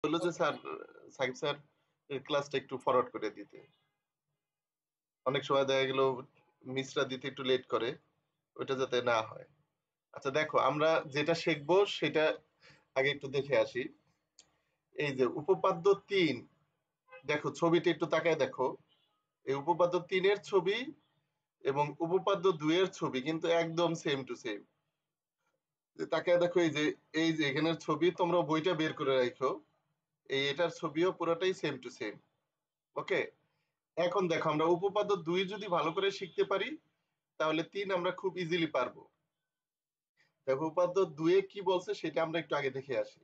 হলো যে sir, Shakib sir ক্লাসটা একটু ফরওয়ার্ড করে দিতে। অনেক সময় দেখা গেল মিসরা দিতে একটু লেট করে, ওইটা যাতে না হয়। আচ্ছা দেখো, আমরা যেটা শিখবো সেটা আগে একটু দেখে আসি। এই যে উপপাদ্য ৩, দেখো ছবিটা একটু তাকায় দেখো। এই উপপাদ্য ৩ এর ছবি এবং উপপাদ্য ২ এর ছবি কিন্তু একদম সেম টু সেম। তাকায় দেখো, এই যে এখানের ছবি, তোমরা বইটা বের করে রাখো। এটার ছবিও পুরোটাই সেম টু সেম। ওকে, এখন দেখো আমরা উপপাদ্য ২ যদি ভালো করে শিখতে পারি তাহলে ৩ আমরা খুব ইজিলি পারবো। দেখো উপপাদ্য ২ এ কি বলছে সেটা আমরা একটু আগে দেখে আসি।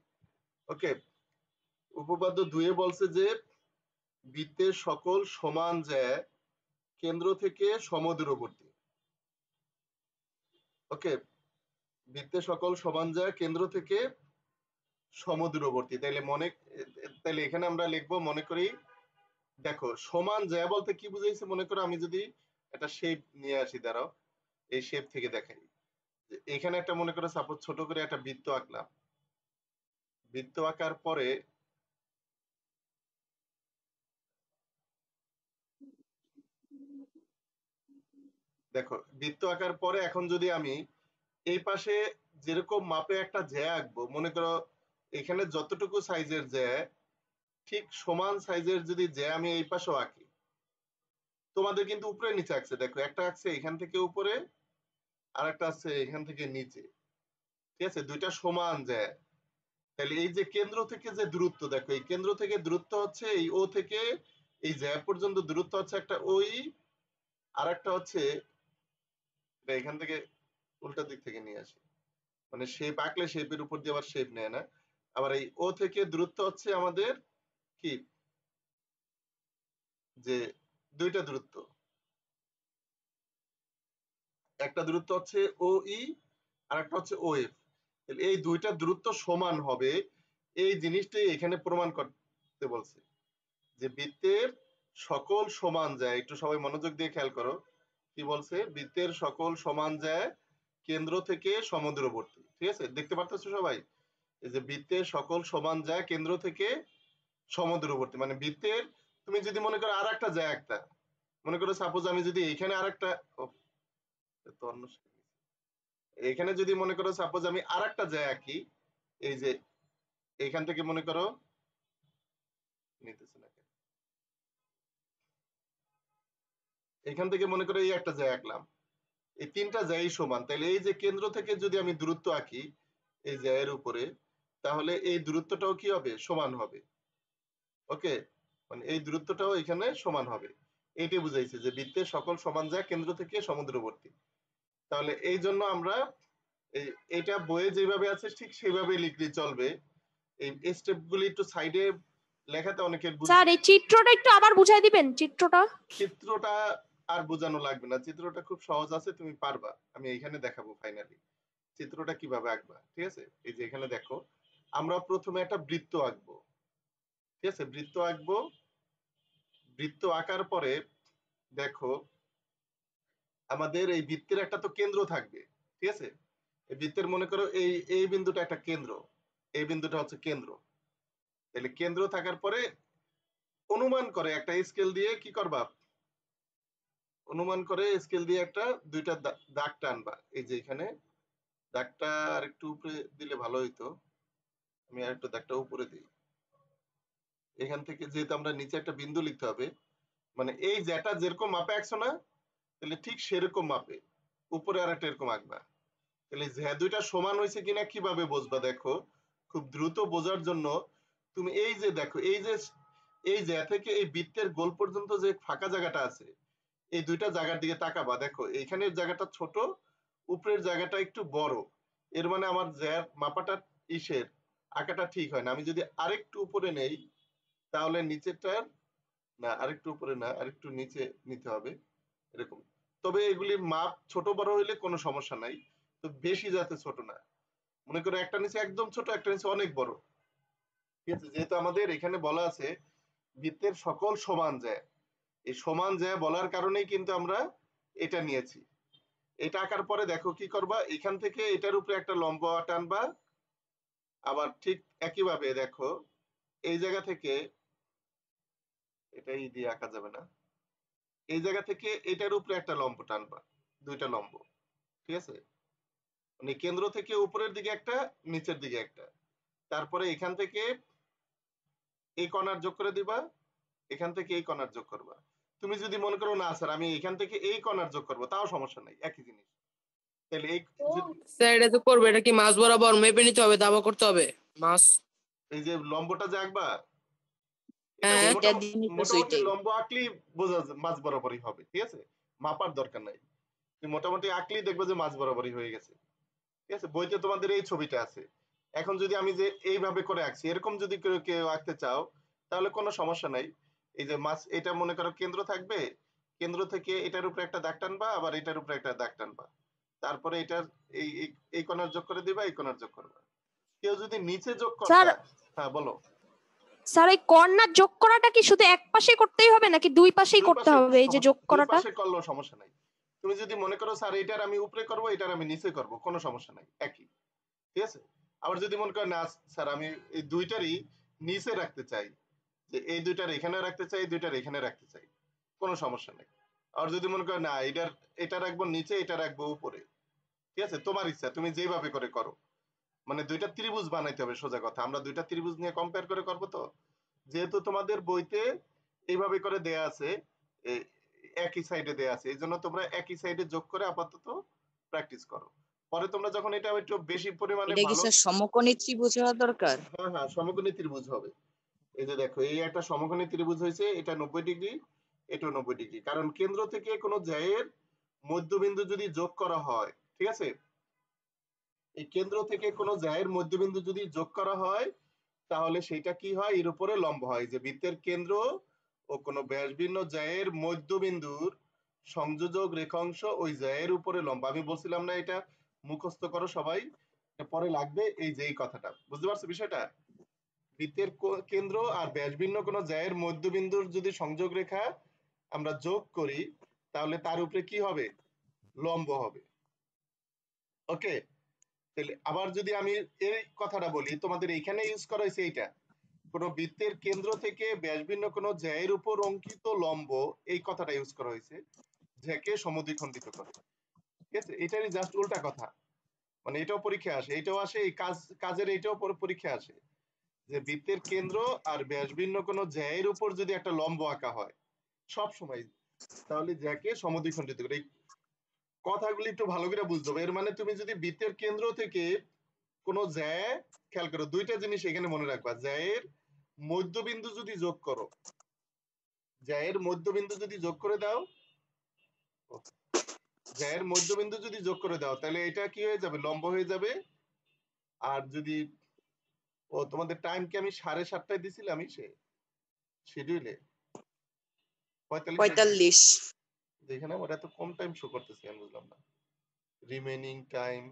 ওকে, উপপাদ্য ২ এ বলছে যে বৃত্তের সকল সমান জ্যা কেন্দ্র থেকে সমদূরবর্তী। ওকে, বৃত্তের সকল সমান জ্যা কেন্দ্র থেকে সমদূরবর্তী। তাইলে এখানে আমরা লিখবো, মনে করি দেখো সমান জ্যা বলতে কি বুঝাইছে, মনে করো আমি যদি একটা শেপ নিয়ে আসি, দাঁড়াও এই শেপ থেকে দেখাই। এখানে একটা মনে করো সাপোজ ছোট করে একটা বৃত্ত আঁকলাম। বৃত্ত আঁকার পরে দেখো, বৃত্ত আঁকার পরে এখন যদি আমি এই পাশে যেরকম মাপে একটা জ্যা আঁকবো, মনে করো এখানে যতটুকু সাইজের জ্যা, ঠিক সমান সাইজের যদি জ্যা আমি এই পাশেও আঁকি, তোমাদের কিন্তু উপরে নিচে আঁকছে, দেখো একটা আঁকছে এখান থেকে উপরে আর একটা আছে এখান থেকে নিচে। ঠিক আছে, দুইটা সমান জ্যা। তাহলে এই যে কেন্দ্র থেকে যে দূরত্ব, দেখো এই কেন্দ্র থেকে দূরত্ব হচ্ছে এই ও থেকে এই জ্যা পর্যন্ত দূরত্ব হচ্ছে একটা ওই, আর একটা হচ্ছে এখান থেকে উল্টা দিক থেকে নিয়ে আসি, মানে শেপ আঁকলে শেপের উপর দিয়ে আবার শেপ নেয় না। আবার এই ও থেকে দূরত্ব হচ্ছে আমাদের কি, যে দুইটা দূরত্ব, একটা দূরত্ব হচ্ছে ও ই আর একটা হচ্ছে ও এফ। এই দুইটা দূরত্ব সমান হবে, এই জিনিসটাই এখানে প্রমাণ করতে বলছে। যে বৃত্তের সকল সমান যায়, একটু সবাই মনোযোগ দিয়ে খেয়াল করো কি বলছে, বৃত্তের সকল সমান যায় কেন্দ্র থেকে সমদূরবর্তী। ঠিক আছে, দেখতে পারতেছো সবাই? এই যে বৃত্তের সকল সমান যায় কেন্দ্র থেকে সমদূরবর্তী, মানে বৃত্তের তুমি যদি মনে করো আর একটা যায় একটা, মনে করো সাপোজ আমি যদি এখানে আর একটা, এখানে যদি মনে করো সাপোজ আমি আর একটা যায় আঁকি, এই যে এখান থেকে মনে করো, নিতেছে না কেন? এখান থেকে মনে করো এই একটা যায় আঁকলাম, এই তিনটা জ্যাই সমান, তাহলে এই যে কেন্দ্র থেকে যদি আমি দূরত্ব আঁকি এই জ্যায়ের উপরে, তাহলে এই দূরত্বটাও কি হবে, সমান হবে। ওকে, মানে এই দূরত্বটাও এখানে সমান হবে। এইটাই বুঝাইছে যে বৃত্তের সকল সমান জ্যা কেন্দ্র থেকে সমদূরবর্তী। তাহলে এই জন্য আমরা এইটা বইয়ে যেভাবে আছে ঠিক সেভাবেই লিখলে চলবে। এই স্টেপ গুলি একটু সাইডে লেখাতে অনেকের স্যার এই চিত্রটা একটু আবার বুঝাই দিবেন, চিত্রটা। চিত্রটা আর বোঝানো লাগবে না, চিত্রটা খুব সহজ আছে, তুমি পারবা, আমি এইখানে দেখাবো ফাইনালি চিত্রটা কিভাবে আঁকবা। ঠিক আছে, এই যে এখানে দেখো আমরা প্রথমে একটা বৃত্ত আঁকবো। ঠিক আছে, বৃত্ত আঁকবো, বৃত্ত আঁকার পরে দেখো আমাদের এই বৃত্তের একটা তো কেন্দ্র থাকবে। ঠিক আছে, এই বৃত্তের মনে করো এই বিন্দুটা একটা কেন্দ্র, এই বিন্দুটা হচ্ছে কেন্দ্র। তাহলে কেন্দ্র থাকার পরে অনুমান করে একটা স্কেল দিয়ে কি করবা, অনুমান করে স্কেল দিয়ে একটা দুইটা দাগ টানবা। এই যে এখানে দাগটা আর একটু উপরে দিলে ভালো হইতো, আমি আর একটু দাগটা উপরে দিই। এখান থেকে যেহেতু আমরা নিচে একটা বিন্দু লিখতে হবে, মানে এই যেটা যেরকম মাপে আঁকছো না, তাহলে ঠিক সেরকম মাপে উপরে আর একটা এরকম আঁকবা। তাহলে যে দুইটা সমান হয়েছে কিনা কিভাবে বুঝবা, দেখো খুব দ্রুত বোঝার জন্য তুমি এই যে দেখো এই যে থেকে এই বৃত্তের গোল পর্যন্ত যে ফাঁকা জায়গাটা আছে, এই দুইটা জায়গার দিকে তাকাবা। দেখো এইখানের জায়গাটা ছোট, উপরের জায়গাটা একটু বড়, এর মানে আমার জ্যার মাপাটা ইসের আঁকাটা ঠিক হয় না। আমি যদি আরেকটু উপরে নেই তাহলে নিচেরটার, না আরেকটু উপরে না, আরেকটু নিচে নিতে হবে এরকম। তবে এগুলির মাপ ছোট বড় হইলে কোনো সমস্যা নাই, তো বেশি যাতে ছোট না। মনে করো একটা নিচে একদম ছোট, একটা নিচে অনেক বড়। ঠিক আছে, যেহেতু আমাদের এখানে বলা আছে বৃত্তের সকল সমান যায়, এই সমান যায় বলার কারণেই কিন্তু আমরা এটা নিয়েছি। এটা আঁকার পরে দেখো কি করবা, এখান থেকে এটার উপরে একটা লম্ব টানবা। আবার ঠিক একইভাবে দেখো এই জায়গা থেকে এটাই দিয়ে আঁকা যাবে না, এই জায়গা থেকে এটার উপরে একটা লম্ব টানবা, দুইটা লম্ব, ঠিক আছে? মানে কেন্দ্র থেকে উপরের দিকে একটা, নিচের দিকে একটা, তারপরে এখান থেকে এই কর্নার যোগ করে দিবা, এখান থেকে এই কর্নার যোগ করবা। তুমি যদি মনে করো না স্যার আমি এখান থেকে এই কর্নার যোগ করবো, তাও সমস্যা নাই, একই জিনিস। তাহলে এই স্যার এটা তো করবে, এটা কি মাছ বরাবর মেপে নিতে হবে, দাবা করতে হবে মাছ? এই যে লম্বটা যে আঁকবা, হ্যাঁ মোটামুটি লম্ব আঁকলেই বোঝা মাছ বরাবরই হবে, ঠিক আছে? মাপার দরকার নাই, তুমি মোটামুটি আঁকলেই দেখবে যে মাছ বরাবরই হয়ে গেছে, ঠিক আছে? বইতে তোমাদের এই ছবিটা আছে। এখন যদি আমি যে এইভাবে করে আঁকছি, এরকম যদি কেউ আঁকতে চাও তাহলে কোনো সমস্যা নাই। এই যে মাছ, এটা মনে করো কেন্দ্র থাকবে, কেন্দ্র থেকে এটার উপরে একটা দাগ টানবা, আবার এটার উপরে একটা দাগ টানবা, তারপরে এটার এই এই কোণার যোগ করে দিবা, এই কোণার যোগ করবা। কেউ যদি নিচে যোগ করতে, হ্যাঁ বলো। স্যার এই কর্নার যোগ করাটা কি শুধু এক পাশেই করতেই হবে নাকি দুই পাশেই করতে হবে? এই যে যোগ করাটা দুই পাশে করলেও সমস্যা নাই। তুমি যদি মনে করো স্যার এটার আমি উপরে করব, এটার আমি নিচে করব, কোনো সমস্যা নাই, একই, ঠিক আছে? আবার যদি মনে করো না স্যার আমি এই দুইটারই নিচে রাখতে চাই, যে এই দুইটার এখানে রাখতে চাই, এই দুইটার এখানে রাখতে চাই, কোনো সমস্যা নেই। আর যদি মনে করো না এটা রাখবো নিচে, এটা রাখবো উপরে, ঠিক আছে? তোমার ইচ্ছা, তুমি যেভাবে করে করো। মানে দুইটা ত্রিভুজ বানাইতে হবে, সোজা কথা। আমরা দুইটা ত্রিভুজ নিয়ে কম্পেয়ার করে করবো তো, যেহেতু তোমাদের বইতে এইভাবে করে দেয়া আছে, একই সাইডে দেয়া আছে, এই জন্য তোমরা একই সাইডে যোগ করে আপাতত প্র্যাকটিস করো। পরে তোমরা যখন এটা একটু বেশি পরিমাণে এটা কি স্যার সমকোণী ত্রিভুজ হওয়া দরকার? হ্যাঁ হ্যাঁ, সমকোণী ত্রিভুজ হবে। এই যে দেখো, এই একটা সমকোণী ত্রিভুজ হয়েছে, এটা 90 ডিগ্রি, এটাও 90 ডিগ্রি, কারণ কেন্দ্র থেকে কোনো জায়ের মধ্যবিন্দু যদি যোগ করা হয়, ঠিক আছে? এই কেন্দ্র থেকে কোনো জায়ের মধ্যবিন্দু যদি যোগ করা হয়, তাহলে সেটা কি হয়, এর উপরে লম্ব হয়। যে বৃত্তের কেন্দ্র ও কোনো ব্যাসভিন্ন জায়ের মধ্যবিন্দুর সংযোজক রেখাংশ ওই জায়ের উপরে লম্ব। আমি বলছিলাম না এটা মুখস্থ করো সবাই, পরে লাগবে। এই যে এই কথাটা বুঝতে পারছো বিষয়টা? বৃত্তের কেন্দ্র আর ব্যাসভিন্ন কোনো জায়ের মধ্যবিন্দুর যদি সংযোগ রেখা আমরা যোগ করি, তাহলে তার উপরে কি হবে, লম্ব হবে। ওকে, তাহলে আবার যদি আমি এই কথাটা বলি, তোমাদের এইখানে ইউজ করা হয়েছে এইটা, কোন বৃত্তের কেন্দ্র থেকে ব্যাসভিন্ন কোন জ্যায়ের উপর অঙ্কিত লম্ব, এই কথাটা ইউজ করা হয়েছে, জ্যাকে সমদ্বিখণ্ডিত করে, ঠিক আছে? এটারই জাস্ট উল্টা কথা। মানে এটাও পরীক্ষা আসে, এটাও আসে, এই কাজের এটাও পরীক্ষা আসে, যে বৃত্তের কেন্দ্র আর ব্যাসভিন্ন কোন জ্যায়ের উপর যদি একটা লম্ব আঁকা হয় সব সময়, তাহলে জ্যাকে সমদ্বিখণ্ডিত করে। এই কথাগুলি একটু ভালো করে বুঝতে হবে। এর মানে তুমি যদি বৃত্তের কেন্দ্র থেকে কোনো জ্যায়, খেয়াল করো দুইটা জিনিস এখানে মনে রাখবা, জ্যায়ের মধ্যবিন্দু যদি যোগ করো, জ্যায়ের মধ্যবিন্দু যদি যোগ করে দাও, জ্যায়ের মধ্যবিন্দু যদি যোগ করে দাও, তাহলে এটা কি হয়ে যাবে, লম্ব হয়ে যাবে। আর যদি তোমাদের টাইম কি আমি 7:30টায় দিছিলাম শিডিউলে 45, এখানে আমার এত কম টাইম শো করতেছে, আমি বুঝলাম না। রিমেইনিং টাইম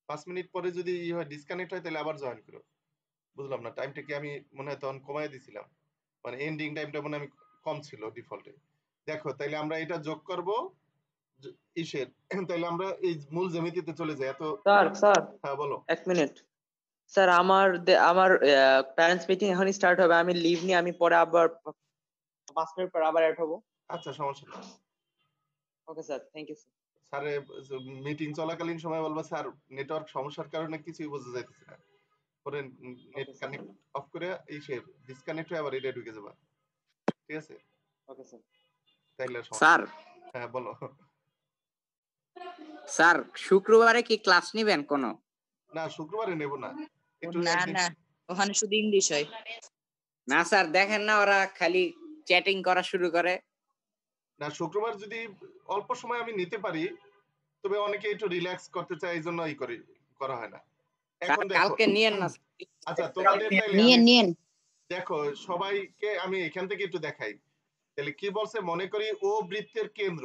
5 মিনিট পরে যদি ডিসকানেক্ট হয় তাহলে আবার জয়েন করো। বুঝলাম না, টাইমটা কি আমি মনে হয় তখন কমায় দিছিলাম, মানে এন্ডিং টাইমটা মনে আমি কম ছিল ডিফল্টে। দেখো তাইলে আমরা এটা যোগ করব ইসের, তাইলে আমরা এই মূল জ্যামিতিতে চলে যাই। এত স্যার হ্যাঁ বলো। 1 মিনিট স্যার, আমার প্যারেন্টস মিটিং এখন স্টার্ট হবে, আমি লিভ নিয়ে আমি পরে আবার 5 মিনিট পর আবার অ্যাড হব। আচ্ছা, সমস্যা নেই। Okay sir, thank you sir. Sir meeting চলাকালীন সময় বলবা স্যার নেটওয়ার্ক সমস্যার কারণে কিছুই বোঝা যাইতেছে না, পরে নেট কানেক্ট অফ করে ডিসকানেক্ট হয়ে আবার এটা ঢুকে যাবা, ঠিক আছে? Okay sir. তাইলে স্যার, হ্যাঁ বলো। স্যার শুক্রবারে কি ক্লাস নেবেন কোনো? না, শুক্রবারে নেব না, একটু না, ওখানে শুধু ইংলিশ হয়। না স্যার, দেখেন না ওরা খালি চ্যাটিং করা শুরু করে। না, শুক্রবার যদি অল্প সময় আমি নিতে পারি, তবে অনেকে একটু রিল্যাক্স করতে চায়, এই জন্য করা হয় না। এখন কালকে নিয়েন না। আচ্ছা, তোমাদের নিয়েন দেখো সবাইকে আমি এখান থেকে একটু দেখাই। তাহলে কি বলছে, মনে করি ও বৃত্তের কেন্দ্র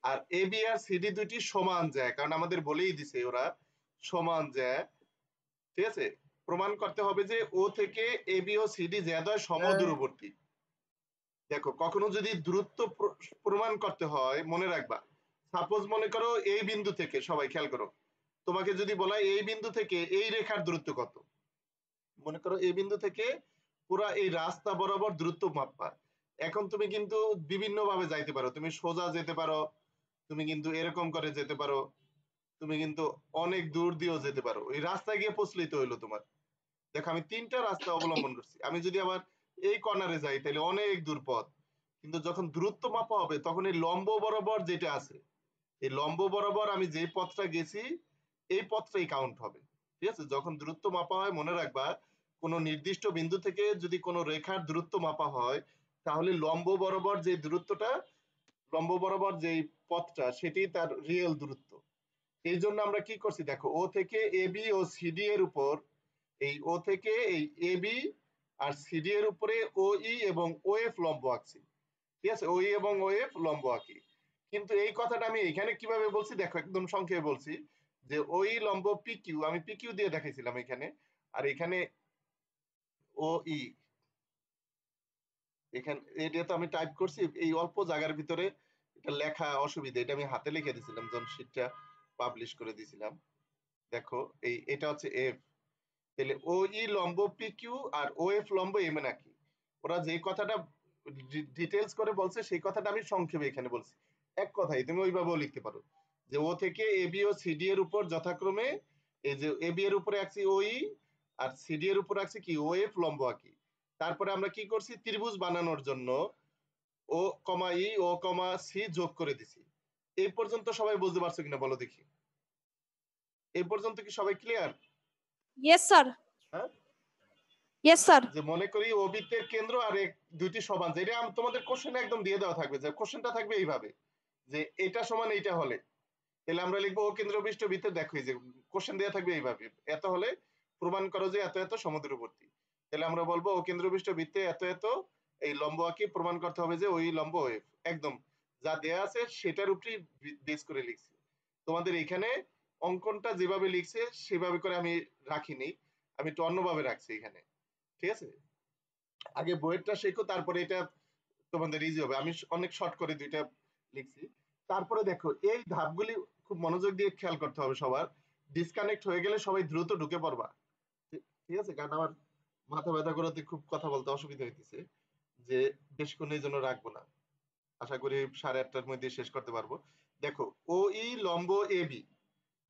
আর এ বি আর সিডি দুটি সমান যায়, কারণ আমাদের বলেই দিছে ওরা সমান যায়, ঠিক আছে? প্রমাণ করতে হবে যে ও থেকে এ বি ও সিডি জ্যাদয় সমদূরবর্তী। দেখো কখনো যদি দূরত্ব প্রমাণ করতে হয়, মনে রাখবা, সাপোজ মনে করো এই বিন্দু থেকে, সবাই খেয়াল করো, তোমাকে যদি বলা এই বিন্দু থেকে এই রেখার দূরত্ব কত, মনে করো এই বিন্দু থেকে পুরা এই রাস্তা বরাবর দূরত্ব মাপবা। এখন তুমি কিন্তু বিভিন্ন ভাবে যাইতে পারো, তুমি সোজা যেতে পারো, তুমি কিন্তু এরকম করে যেতে পারো, তুমি কিন্তু অনেক দূর দিয়েও যেতে পারো। ওই রাস্তায় গিয়ে পৌঁছলেই তো হইলো তোমার। দেখো আমি 3টা রাস্তা অবলম্বন করছি। আমি যদি আবার এই কর্নারে যাই তাহলে অনেক দূর পথ। কিন্তু যখন দূরত্ব মাপা হবে তখন এই লম্ব বরাবর যেটা আছে, এই লম্ব বরাবর আমি যে পথটা গেছি এই পথটাই কাউন্ট হবে। ঠিক আছে, যখন দূরত্ব মাপা হয় মনে রাখবা কোনো নির্দিষ্ট বিন্দু থেকে যদি কোনো রেখার দূরত্ব মাপা হয় তাহলে লম্ব বরাবর যে দূরত্বটা, লম্ব বরাবর যে পথটা সেটি তার রিয়েল দূরত্ব। এই জন্য আমরা কি করছি দেখো, ও থেকে এবি ও সিডি এর উপর, এই ও থেকে এই এবি আর সিডি এর উপরে ওই এবং ওএফ লম্ব আঁকছি। ঠিক আছে, ওই এবং ওএফ লম্ব আঁকি। কিন্তু এই কথাটা আমি এখানে কিভাবে বলছি দেখো, একদম সংক্ষেপে বলছি যে ওই লম্ব পিকিউ, আমি পিকিউ দিয়ে দেখাইছিলাম এখানে, আর এখানে ও ই, এখানে এটা তো আমি টাইপ করছি এই অল্প জায়গার ভিতরে, এটা লেখা অসুবিধা, এটা আমি হাতে লিখে দিয়েছিলাম যখন শীটটা পাবলিশ করে দিয়েছিলাম। দেখো এটা হচ্ছে এফ, তাহলে ও ই লম্ব পি কিউ আর ও এফ লম্ব এম নাকি, ওরা যে কথাটা ডিটেলস করে বলছে সেই কথাটা আমি সংক্ষেপে এখানে বলছি। এক কথাই তুমি ওইভাবেও লিখতে পারো যে ও থেকে এবি ও সিডি এর উপর যথাক্রমে এই যে এবি এর উপরে আঁকছি ওই আর সিডি এর উপর আঁকছি কি ও এফ লম্ব আঁকি। তারপরে আমরা কি করছি, ত্রিভুজ বানানোর জন্য ও কমা ই ও কমা সি যোগ করে দিছি। এই পর্যন্ত সবাই বুঝতে পারছো কিনা বলো দেখি, এই পর্যন্ত কি সবাই ক্লিয়ার? ইয়েস স্যার, হ্যাঁ, ইয়েস স্যার। যে মনে করি ও বৃত্তের কেন্দ্র আর দুইটি সমান, যেটা তোমাদের কোশ্চেনে একদম দিয়ে দেওয়া থাকবে, যে কোশ্চেনটা থাকবে এইভাবে যে এটা সমান এইটা হলে, তাহলে আমরা লিখবো ও কেন্দ্রবিষ্ট বৃত্তের, দেখো এই যে কোশ্চেন দেওয়া থাকবে এইভাবে, এত হলে প্রমাণ করো যে এত এত সমদূরবর্তী। তাহলে আমরা বলবো ও কেন্দ্রবিষ্ট বৃত্তে এত এত এই লম্ব আঁকি, প্রমাণ করতে হবে যে ওই লম্ব ওএফ, একদম যা দেয়া আছে সেটার উপরেই বেস করে লিখছি। তোমাদের এখানে অঙ্কনটা যেভাবে লিখছে সেভাবে করে আমি রাখিনি, আমি একটু অন্যভাবে রাখছি এখানে। ঠিক আছে, আগে বইয়েরটা শেখো তারপরে এটা তোমাদের ইজি হবে। আমি অনেক শর্ট করে দুইটা লিখছি। তারপরে দেখো এই ধাপগুলি খুব মনোযোগ দিয়ে খেয়াল করতে হবে সবার, ডিসকানেক্ট হয়ে গেলে সবাই দ্রুত ঢুকে পড়বা। ঠিক আছে, কারণ আমার মাথা ব্যথা করাতে খুব কথা বলতে অসুবিধা হইতেছে, যে বেশিক্ষণ এই জন্য রাখবো না, আশা করি 8:30টার মধ্যে শেষ করতে পারবো। দেখো ও ই লম্ব এ বি,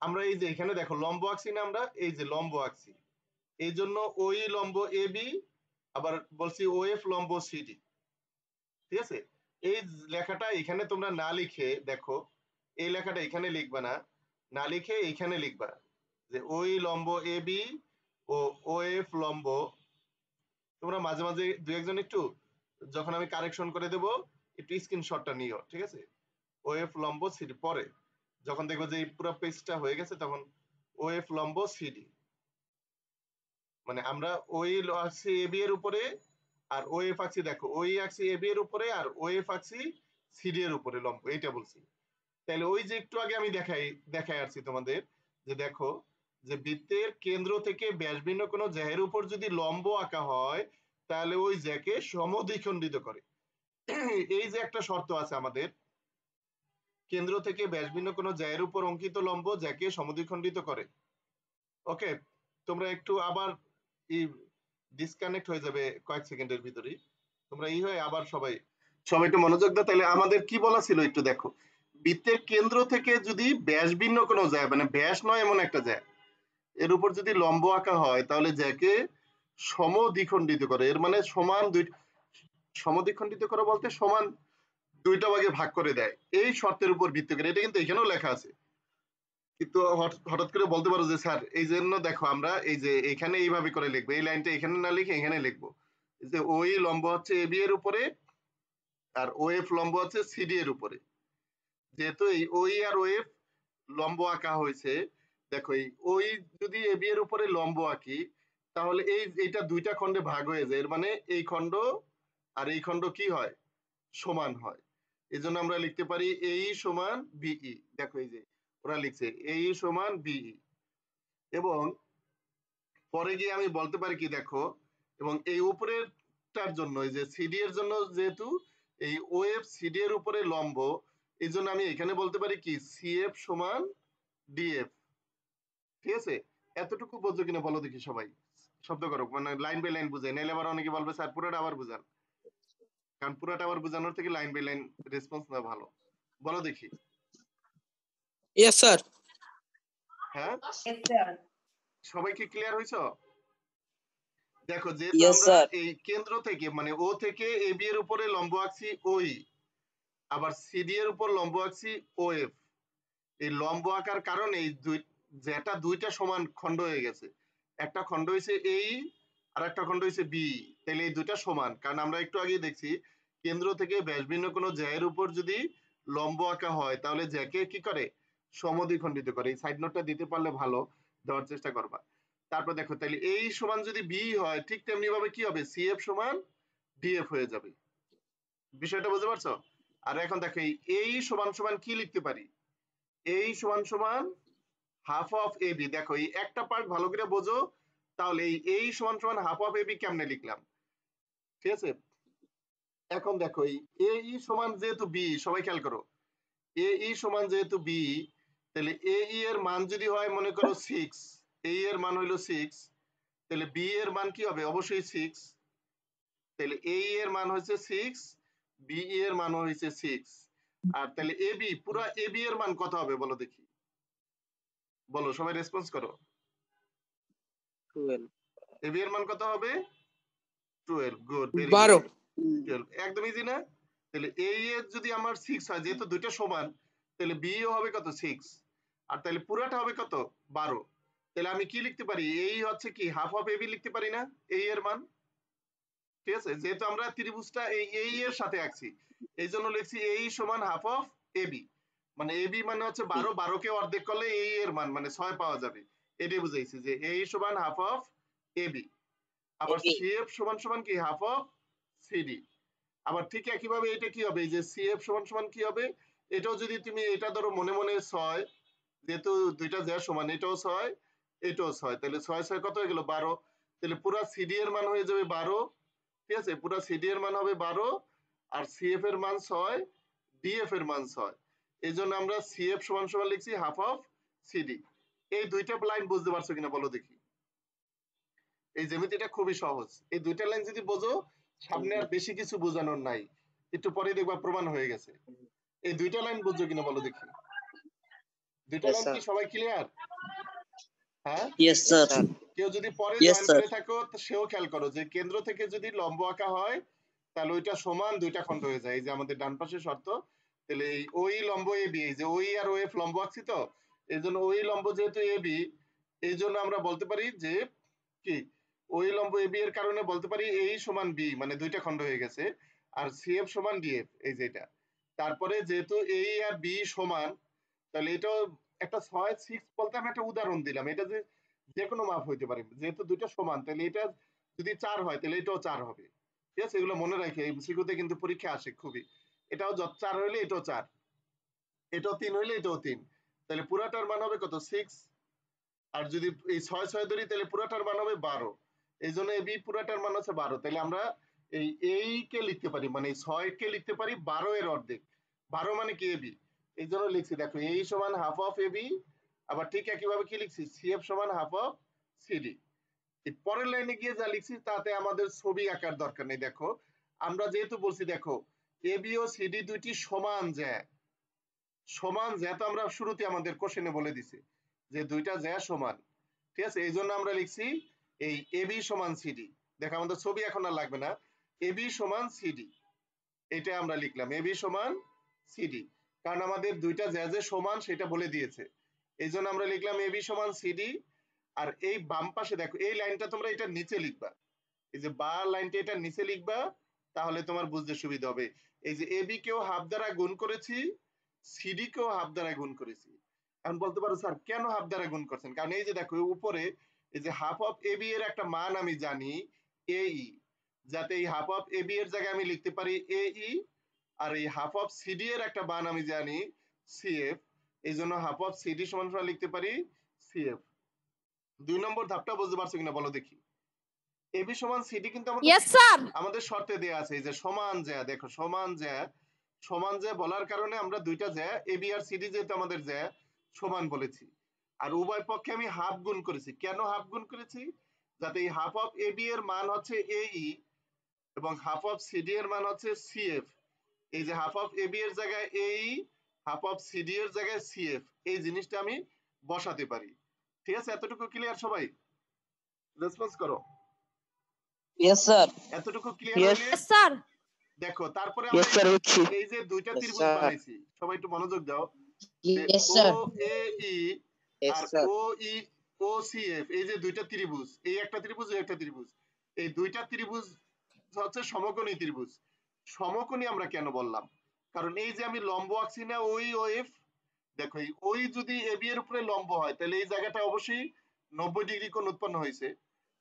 আমরা এই যে এখানে দেখো লম্ব আঁকছি না, আমরা এই যে লম্ব আঁকছি, এই জন্য ওই লম্ব এ বি, আবার বলছি ও এফ লম্ব সিডি। ঠিক আছে, এই লেখাটা এখানে তোমরা না লিখে দেখো, এই লেখাটা এখানে লিখবা না, না লিখে এইখানে লিখবা যে ওই লম্ব A B O O F লম্ব। তোমরা মাঝে মাঝে দু একজন একটু যখন আমি কারেকশন করে দেব একটু স্ক্রিনশটটা নিও, ঠিক আছে, ও এফ লম্ব সিডি, পরে যখন দেখবো যে পুরো পেজটা হয়ে গেছে তখন ও এফ লম্ব সিডি, মানে আমরা ওই আঁকছি এ বি এর উপরে আর ও এফ আঁকছি, দেখো ওই আঁকছি এ বি এর উপরে আর ও এফ আঁকছি সিডি এর উপরে লম্ব, এইটা বলছি। তাহলে ওই যে একটু আগে আমি দেখাই আসছি তোমাদের, যে দেখো যে বৃত্তের কেন্দ্র থেকে ব্যাসভিন্ন কোনো জ্যায়ের উপর যদি লম্ব আঁকা হয় তাহলে ওই জ্যাকে সমদ্বিখণ্ডিত করে। এই যে একটা শর্ত আছে আমাদের, কেন্দ্র থেকে ব্যাসভিন্ন কোনো জ্যায়ের উপর অঙ্কিত লম্ব জ্যাকে সমদ্বিখণ্ডিত করে। ওকে, তোমরা একটু আবার ডিসকানেক্ট হয়ে যাবে কয়েক সেকেন্ডের ভিতরেই, তোমরা হয়ে আবার সবাই সবাই একটু মনোযোগ দাও। তাহলে আমাদের কি বলা ছিল একটু দেখো, বৃত্তের কেন্দ্র থেকে যদি ব্যাস ভিন্ন কোনো যায়, মানে ব্যাস নয় এমন একটা যায়, এর উপর যদি লম্ব আঁকা হয় তাহলে যাকে সমদ্বিখণ্ডিত করে, এর মানে সমান দুই, সমদ্বিখণ্ডিত করা বলতে সমান দুইটা ভাগে ভাগ করে দেয়, এই শর্তের উপর ভিত্তি করে। এটা কিন্তু এখানেও লেখা আছে, কিন্তু হঠাৎ করে বলতে পারো যে স্যার এই জন্য দেখো আমরা এই যে এখানে এইভাবে করে লিখবো, এই লাইনটা এখানে না লিখে এখানে লিখবো যে ওই লম্ব হচ্ছে এ বি এর উপরে আর ও এফ লম্ব হচ্ছে সিডি এর উপরে। যেহেতু এই ওই আর ও এফ লম্ব আঁকা হয়েছে, দেখো এই ওই যদি এ বি এর উপরে লম্ব আঁকি তাহলে এইটা দুইটা খণ্ডে ভাগ হয়ে যায়, এর মানে এই খণ্ড আর এই খণ্ড কি হয়, সমান হয়। এই জন্য আমরা লিখতে পারি এই সমান বিই, দেখো এই যে ওরা লিখছে এই সমান বিই, এবং পরে গিয়ে আমি বলতে পারি কি দেখো, এবং এই উপরেরটার জন্য এই যে সিডি এর জন্য যেহেতু এই ওএফ সিডি এর উপরে লম্ব, এই জন্য আমি এখানে বলতে পারি কি সিএফ সমান ডিএফ। ঠিক আছে, এতটুকু বোঝো কিনা বলো দেখি সবাই, শব্দ করো, মানে লাইন বাই লাইন বুঝাই, নাইলে আবার অনেকে বলবে স্যার পুরোটা আবার বুঝান, কারণ পুরোটা আবার বুঝানোর থেকে লাইন বাই লাইন রেসপন্স না ভালো। বলো দেখি। Yes sir. হ্যাঁ, সবাই কি ক্লিয়ার হইছো? দেখো যেহেতু Yes, আমরা sir. এই কেন্দ্র থেকে মানে ও থেকে এবি এর উপরে লম্ব আঁকছি ওই, আবার সিডি এর উপর লম্ব আঁকছি ওএফ, এই লম্ব আঁকার কারণে এই যেটা দুইটা সমান খণ্ড হয়ে গেছে, একটা খণ্ড হয়েছে এই আর একটা খণ্ড হয়েছে বি, তাহলে এই দুইটা সমান, কারণ আমরা একটু আগে দেখছি কেন্দ্র থেকে ব্যাসভিন্ন কোনো জ্যায়ের উপর যদি লম্ব আঁকা হয় তাহলে জ্যাকে কি করে সমদ্বিখণ্ডিত করে। এই সাইড নোটটা দিতে পারলে ভালো, দেওয়ার চেষ্টা করবা। তারপর দেখো তাহলে এই সমান যদি বি হয় ঠিক তেমনি ভাবে কি হবে, সিএফ সমান ডিএফ হয়ে যাবে। বিষয়টা বুঝতে পারছো? আর এখন দেখো এই সমান সমান কি লিখতে পারি, এই সমান সমান হাফ অফ এবি। দেখো এই একটা পার্ট ভালো করে বোঝো, তাহলে এই সমান সমান হাফ অফ এবি কেমনে লিখলাম, ঠিক আছে? এখন দেখো এই সমান যেহেতু বি, সবাই খেয়াল করো, এই সমান যেহেতু বি, তাহলে এই এর মান যদি হয় মনে করো 6, এই এর মান হইলো 6, তাহলে বি এর মান কি হবে, অবশ্যই 6, তাহলে এই এর মান হচ্ছে 6, বি এর মান হচ্ছে 6, আর তাহলে এবি পুরো এবি এর মান কত হবে বলো দেখি, বলো সবাই রেসপন্স করো। 12. এবি এর মান কত হবে, 12। Good, very 12। গুড, 12 একদম ইজি না? তাহলে এই এর যদি আমার 6 হয়, যেহেতু দুইটা সমান, তাহলে বি ও হবে কত 6, আর তাহলে পুরাটা হবে কত 12। তাহলে আমি কি লিখতে পারি, এই হচ্ছে কি হাফ অফ এবি লিখতে পারি না, এই এর মান, ঠিক আছে? যেহেতু আমরা ত্রিভুজটা এই এর সাথে আঁকছি, এই জন্য লিখছি এই সমান হাফ অফ এবি, মানে এবি মানে হচ্ছে 12, 12 কে অর্ধেক করলে এই এর মান মানে 6 পাওয়া যাবে, এটাই বুঝাইছি যে এই সমান হাফ অফ এবি। আবার Okay. সিএফ সমান সমান কি হাফ অফ সিডি। আবার ঠিক একইভাবে এটা কি হবে, এই যে সিএফ সমান সমান কি হবে, এটাও যদি তুমি এটা ধরো মনে মনে 6, যেহেতু দুইটা জ্যা সমান, এটাও 6 এটাও 6, তাহলে 6 6 কত হয়ে গেল 12, তাহলে পুরা সিডি এর মান হয়ে যাবে 12, ঠিক আছে? পুরা সিডি এর মান হবে 12, আর সিএফ এর মান 6, ডিএফ এর মান 6, এই জন্য আমরা সিএফ সমান সমান লিখছি হাফ অফ সিডি। এই দুইটা লাইন বুঝতে পারছো কিনা বলো দেখি। এই জ্যামিতিটা খুবই সহজ, এই দুইটা লাইন যদি বোঝো সামনে আর বেশি কিছু বোঝানোর নাই, একটু পরে দেখবা প্রমাণ হয়ে গেছে। এই দুইটা লাইন বুঝছো কিনা বলো দেখি, দুইটা Yes, লাইন কি sir. সবাই ক্লিয়ার? হ্যাঁ, Yes, sir. কেউ যদি পরে Yes, জয়েন sir. করে থাকো তো সেও খেয়াল করো যে কেন্দ্র থেকে যদি লম্ব আঁকা হয় তাহলে ওইটা সমান দুইটা খণ্ড হয়ে যায়, এই যে আমাদের ডান পাশে শর্ত। তাহলে এই ওই লম্ব এবি, এই যে ওই আর ওএফ লম্ব আঁকছি তো, এই জন্য ওই লম্ব যেহেতু এবি, এই জন্য আমরা বলতে পারি যে কি ওই লম্ব এবি এর কারণে বলতে পারি এই সমান বি, মানে দুইটা খণ্ড হয়ে গেছে, আর সিএফ সমান ডিএফ, এই যে এটা। তারপরে যেহেতু এই আর বি সমান, তাহলে এটাও একটা 6 6 বলতে আমি একটা উদাহরণ দিলাম, এটা যে যে কোনো মাপ হইতে পারে, যেহেতু দুইটা সমান তাহলে এটা যদি 4 হয় তাহলে এটাও 4 হবে, ঠিক আছে? এগুলো মনে রাখে, এই সিকিউতে কিন্তু পরীক্ষা আসে খুবই। এটাও 4 হইলে এটাও 4, এটাও 3 হইলে এটাও 3, তাহলে পুরাটার মান হবে কত 6, আর যদি এই 6 6 ধরি তাহলে পুরাটার মান হবে 12, এই জন্য এবি পুরাটার মান হচ্ছে 12, তাহলে আমরা এই কে লিখতে পারি মানে 6 কে লিখতে পারি 12 এর অর্ধেক, 12 মানে কি এবি, এই জন্য লিখছি দেখো এই সমান হাফ অফ এবি, আবার ঠিক একইভাবে কি লিখছি সিএফ সমান হাফ অফ সিডি। এই পরের লাইনে গিয়ে যা লিখছি তাতে আমাদের ছবি আঁকার দরকার নেই। দেখো আমরা যেহেতু বলছি দেখো এবি ও সিডি দুইটি সমান জ্যা, সমান জ্যা তো আমরা শুরুতে আমাদের কোশ্চেনে বলে দিছি যে দুইটা জ্যা সমান, ঠিক আছে? এই জন্য আমরা লিখছি এই এবি সমান সিডি। দেখো আমাদের ছবি এখন আর লাগবে না, এবি সমান সিডি, এটা আমরা লিখলাম এবি সমান সিডি, কারণ আমাদের দুইটা জ্যা যে সমান সেটা বলে দিয়েছে, এই জন্য আমরা লিখলাম এবি সমান সিডি। আর এই বাম পাশে দেখো এই লাইনটা তোমরা এটা নিচে লিখবা, এই যে বা লাইনটা এটা নিচে লিখবা, তাহলে তোমার বুঝতে সুবিধা হবে। এই যে এবি কেও হাফ দ্বারা গুণ করেছি, সিডি কেও হাফ দ্বারা গুণ করেছি। এখন বলতে পারো স্যার কেন হাফ দ্বারা গুণ করছেন, কারণ এই যে দেখো উপরে এই যে হাফ অফ এবি এর একটা মান আমি জানি এই, যাতে এই হাফ অফ এবি এর জায়গায় আমি লিখতে পারি এই, আর এই হাফ অফ সিডি এর একটা মান আমি জানি সিএফ, এই জন্য হাফ অফ সিডি সমান সমান লিখতে পারি সিএফ। 2 নম্বর ধাপটা বুঝতে পারছো কিনা বলো দেখি। এবি সমান সিডি কিন্তু আমাদের ইয়েস স্যার। আমাদের শর্তে দেয়া আছে, এই যে সমান জ্যা, দেখো সমান জ্যা, সমান জ্যা বলার কারণে আমরা দুইটা জ্যা এবি আর সিডি যেহেতু আমাদের জ্যা সমান বলেছি, আর উভয় পক্ষে আমি হাফ গুণ করেছি। কেন হাফ গুণ করেছি, যাতে এই হাফ অফ এবি এর মান হচ্ছে এই এবং হাফ অফ সিডি এর মান হচ্ছে সিএফ। এই যে হাফ অফ এবি এর জায়গায় এই, হাফ অফ সিডি এর জায়গায় সিএফ, এই জিনিসটা আমি বসাতে পারি। ঠিক আছে, এতটুকু ক্লিয়ার সবাই? রেসপন্স করো। Yes sir. এতটুকু ক্লিয়ার Yes. হইলে স্যার দেখো তারপরে ইয়েস আমরা স্যার হচ্ছে। এই যে দুইটা Yes, ত্রিভুজ sir. বানাইছি, সবাই একটু মনোযোগ দাও। ইয়েস ও স্যার। এ ই ইয়েস আর স্যার। ও ই ও সি এফ, এই যে দুইটা ত্রিভুজ, এই একটা ত্রিভুজ এই একটা ত্রিভুজ, এই দুইটা ত্রিভুজ হচ্ছে সমকোণী ত্রিভুজ। সমকোণী আমরা কেন বললাম? কারণ এই যে আমি লম্ব আঁকছি না ওই ও এফ, দেখো এই ওই যদি এবি এর উপরে লম্ব হয় তাহলে এই জায়গাটা অবশ্যই 90 ডিগ্রি কোণ উৎপন্ন হয়েছে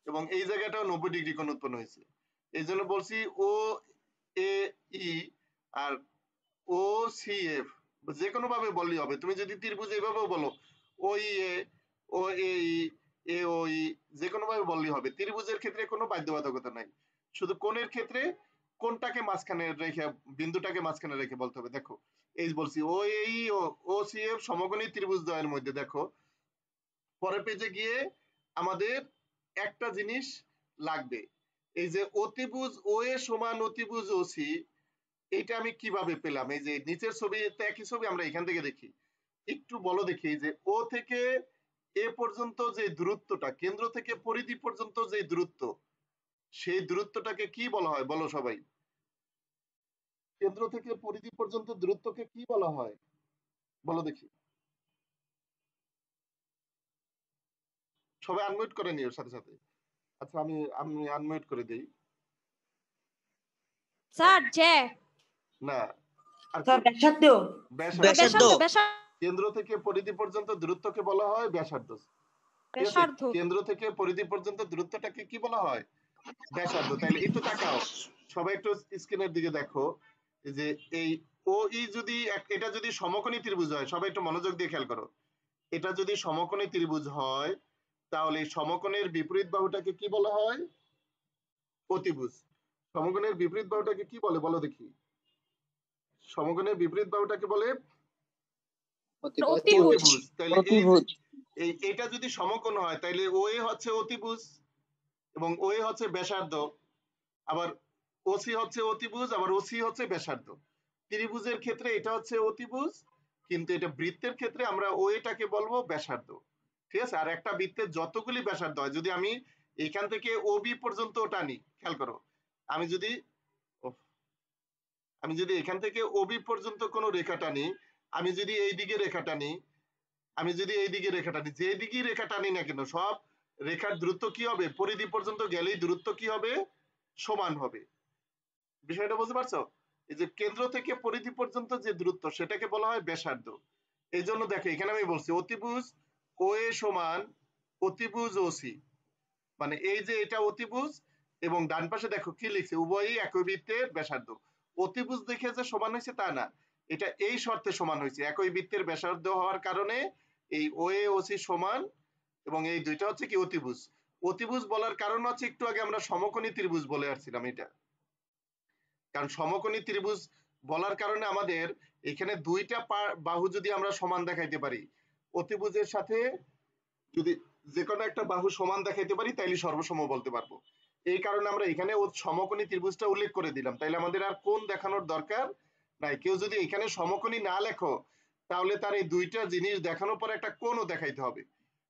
এবং এই জায়গাটাও 90 ডিগ্রি কোণ উৎপন্ন হয়েছে। এই জন্য বলছি ও এ ই আর ও সি এফ, যে কোনো ভাবে বললেই হবে। তুমি যদি ত্রিভুজ এইভাবেও বলো ও ই এ, ও এ ই, এ ও ই, যে কোনো ভাবে বললেই হবে। ত্রিভুজের ক্ষেত্রে কোনো বাধ্যবাধকতা নাই, শুধু কোণের ক্ষেত্রে কোণটাকে মাঝখানে রেখে, বিন্দুটাকে মাঝখানে রেখে বলতে হবে। দেখো এই বলছি ও এ ই ও সি এফ সমকোণী ত্রিভুজ দ্বয়ের মধ্যে, দেখো পরের পেজে গিয়ে আমাদের একটা জিনিস লাগবে, এই যে অতিভুজ ও এ সমান অতিভুজ ও সি, এটা আমি কিভাবে পেলাম? এই যে নিচের ছবিতে একই ছবি, আমরা এখান থেকে দেখি, একটু বলো দেখি যে ও থেকে এ পর্যন্ত যে দূরত্বটা, কেন্দ্র থেকে পরিধি পর্যন্ত যে দূরত্ব, সেই দূরত্বটাকে কি বলা হয় বলো সবাই? কেন্দ্র থেকে পরিধি পর্যন্ত দূরত্বকে কি বলা হয় বলো দেখি? সবাই আনমিউট করে নিও সাথে সাথে। আচ্ছা আমি আমি আনমিউট করে দেই। স্যার যে না আর স্যার ব্যাসার্ধ। ব্যাসার্ধ। ব্যাসার্ধ ব্যাসার্ধ কেন্দ্র থেকে পরিধি পর্যন্ত দূরত্বকে বলা হয় ব্যাসার্ধ। ঠিক আছে, ব্যাসার্ধ কেন্দ্র থেকে পরিধি পর্যন্ত দূরত্বটাকে কি বলা হয়? ব্যাসার্ধ। তাহলে একটু তাকাও, সবাই একটু স্ক্রিনের দিকে দেখো, এই যে এই ও ই যদি এটা যদি সমকোণী ত্রিভুজ হয়, সবাই একটু মনোযোগ দিয়ে খেয়াল করো, এটা যদি সমকোণী ত্রিভুজ হয় তাহলে এই সমকোণের বিপরীত বাহুটাকে কি বলা হয়? অতিভুজ। সমকোণের বিপরীত বাহুটাকে কি বলে বলো দেখি? সমকোণের বিপরীত বাহুটাকে বলে অতিভুজ অতিভুজ। তাহলে এই যে অতিভুজ। এটা যদি সমকোণ হয় তাহলে ও এ হচ্ছে অতিভুজ এবং ও এ হচ্ছে ব্যাসার্ধ, আবার ওসি হচ্ছে অতিভুজ, আবার ওসি হচ্ছে ব্যাসার্ধ। ত্রিভুজের ক্ষেত্রে এটা হচ্ছে অতিভুজ, কিন্তু এটা বৃত্তের ক্ষেত্রে আমরা ও এটাকে বলবো ব্যাসার্ধ। ঠিক আছে, আর একটা বৃত্তের যতগুলি ব্যাসার্ধ হয়, যদি আমি এখান থেকে ওবি পর্যন্ত টানি, খেয়াল করো, আমি যদি আমি যদি এখান থেকে ওবি পর্যন্ত কোনো রেখা টানি, আমি যদি এই দিকে রেখা টানি, আমি যদি এই দিকে রেখা টানি, যে দিকেই রেখা টানি না কেন, সব রেখার দূরত্ব কি হবে? পরিধি পর্যন্ত গেলেই দূরত্ব কি হবে? সমান হবে। বিষয়টা বুঝতে পারছো? এই যে কেন্দ্র থেকে পরিধি পর্যন্ত যে দূরত্ব, সেটাকে বলা হয় ব্যাসার্ধ। এই জন্য দেখো এখানে আমি বলছি অতিভুজ ও এ সমান অতিভুজ ও সি, মানে এই যে এটা অতিভুজ এবং ডান পাশে দেখো কি লিখছে, উভয়ই একই বৃত্তের ব্যাসার্ধ। অতিভুজ দেখে যে সমান হয়েছে তা না, এটা এই শর্তে সমান হয়েছে, একই বৃত্তের ব্যাসার্ধ হওয়ার কারণে এই ও এ ও সি সমান, এবং এই দুইটা হচ্ছে কি অতিভুজ। অতিভুজ বলার কারণ হচ্ছে একটু আগে আমরা সমকোণী ত্রিভুজ বলে আসছিলাম এটা, কারণ সমকোণী ত্রিভুজ বলার কারণে আমাদের এখানে দুইটা বাহু যদি আমরা সমান দেখাইতে পারি, অতিভুজের সাথে যদি যে কোনো একটা বাহু সমান দেখাইতে পারি তাইলে সর্বসম বলতে পারবো। এই কারণে আমরা এখানে সমকোণী ত্রিভুজটা উল্লেখ করে দিলাম, তাইলে আমাদের আর কোণ দেখানোর দরকার নাই। কেউ যদি এখানে সমকোণী না লেখো তাহলে তার এই দুইটা জিনিস দেখানোর পর একটা কোণও দেখাইতে হবে,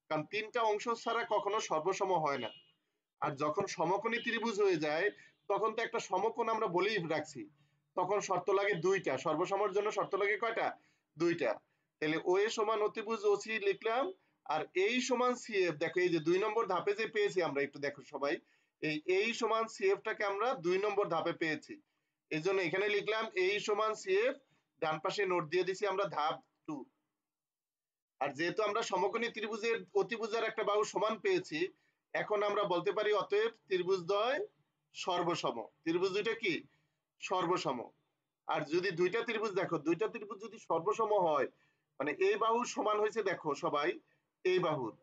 কারণ তিনটা অংশ ছাড়া কখনো সর্বসম হয় না। আর যখন সমকোণী ত্রিভুজ হয়ে যায় তখন তো একটা সমকোণ আমরা বলেই রাখছি, তখন শর্ত লাগে দুইটা, সর্বসমর জন্য শর্ত লাগে কয়টা? দুইটা। তাহলে ও এ সমান অতিভুজ ওসি লিখলাম, আর এই সমান সিএফ, দেখো এই যে 2 নম্বর ধাপে যে পেয়েছি আমরা, একটু দেখো সবাই, এই সমান সিএফ টাকে আমরা 2 নম্বর ধাপে পেয়েছি, এই জন্য এখানে লিখলাম এই সমান সিএফ, ডান পাশে নোট দিয়ে দিছি আমরা ধাপ 2। আর যেহেতু আমরা সমকোণী ত্রিভুজের অতিভুজের একটা বাহু সমান পেয়েছি, এখন আমরা বলতে পারি অতএব ত্রিভুজদ্বয় সর্বসম। ত্রিভুজ দুইটা কি সর্বসম। আর যদি দুইটা ত্রিভুজ দেখো, দুইটা ত্রিভুজ যদি সর্বসম হয়, মানে এই বাহু সমান হয়েছে দেখো সবাই এই বাহুর,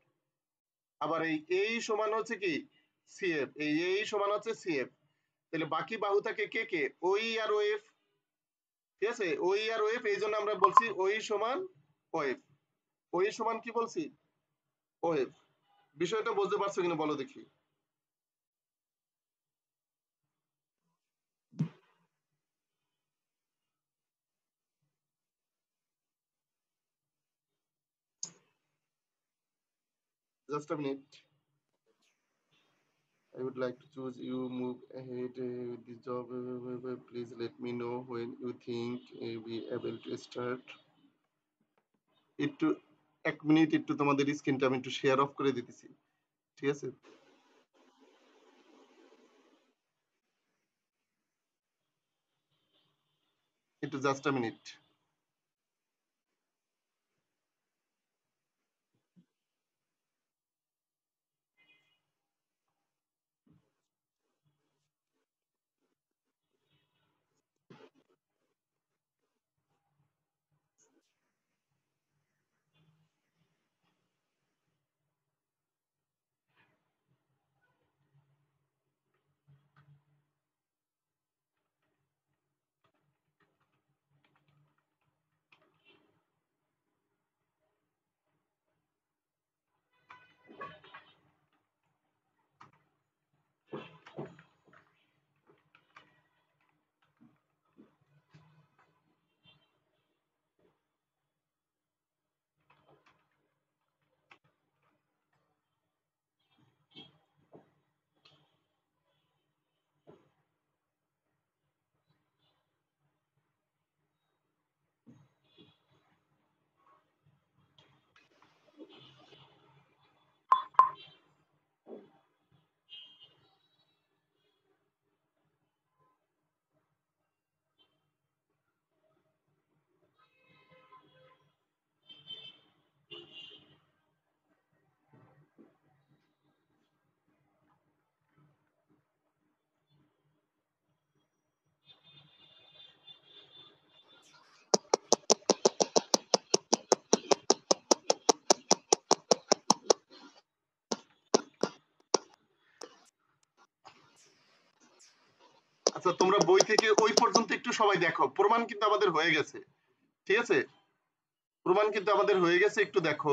আবার এই সমান হচ্ছে কি সিএফ, এই সমান হচ্ছে সিএফ, তাহলে বাকি বাহু থাকে কে কে? ওই আর ওএফ। ঠিক আছে, ওই আর ওএফ, এই জন্য আমরা বলছি ওই সমান ওএফ। ওই সমান কি বলছি? ওএফ। বিষয়টা বুঝতে পারছো কিনা বলো দেখি? Just a minute. I would like to choose you. Move ahead with this job. Please let me know when you think be able to start. একটু 1 মিনিট একটু তোমাদের স্ক্রিনটা আমি একটু শেয়ার অফ করে দিতেছি, ঠিক আছে? একটু জাস্ট আ মিনিট। আচ্ছা, তোমরা বই থেকে ওই পর্যন্ত একটু সবাই দেখো। প্রমাণ কিন্তু আমাদের হয়ে গেছে, ঠিক আছে? প্রমাণ কিন্তু আমাদের হয়ে গেছে, একটু দেখো।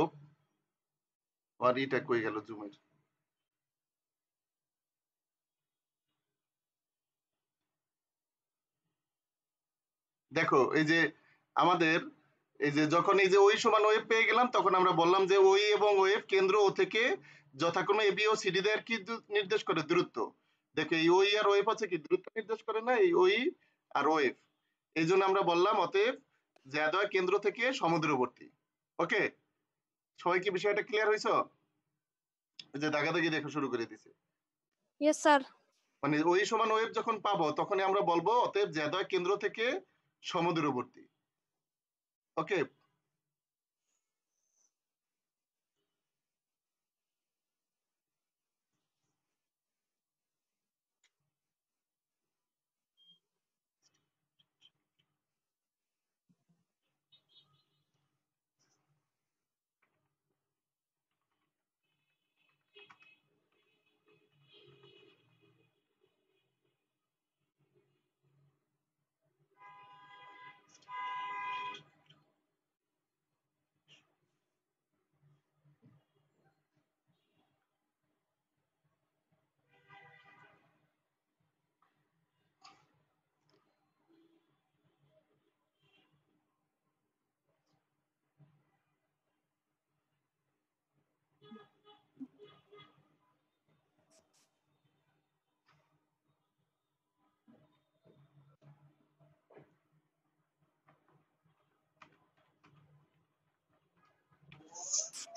আর এটা কই গেল জুমের? দেখো এই যে আমাদের এই যে যখন এই যে ওই সমান ওয়েভ পেয়ে গেলাম, তখন আমরা বললাম যে ওই এবং ওয়েভ কেন্দ্র ও থেকে যথাক্রমে এবি ও সিডি দেয়ার কি নির্দেশ করে? দূরত্ব। দেখো এই ওই আর ওয়েভ আছে কি দূরত্ব নির্দেশ করে না? এই ওই আর ওয়েভ। এই জন্য আমরা বললাম অতএব জ্যাদয় কেন্দ্র থেকে সমদূরবর্তী। ওকে, সবাই কি বিষয়টা ক্লিয়ার হয়েছে? এই যে দাগাদাগি দেখো শুরু করে দিছে। Yes sir. মানে ওই সমান ওয়েভ যখন পাবো তখনই আমরা বলবো অতএব জ্যাদয় কেন্দ্র থেকে সমদূরবর্তী। ওকে,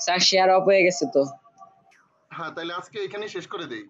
স্যার শেয়ার অফ হয়ে গেছে তো। হ্যাঁ, তাহলে আজকে এখানেই শেষ করে দেই।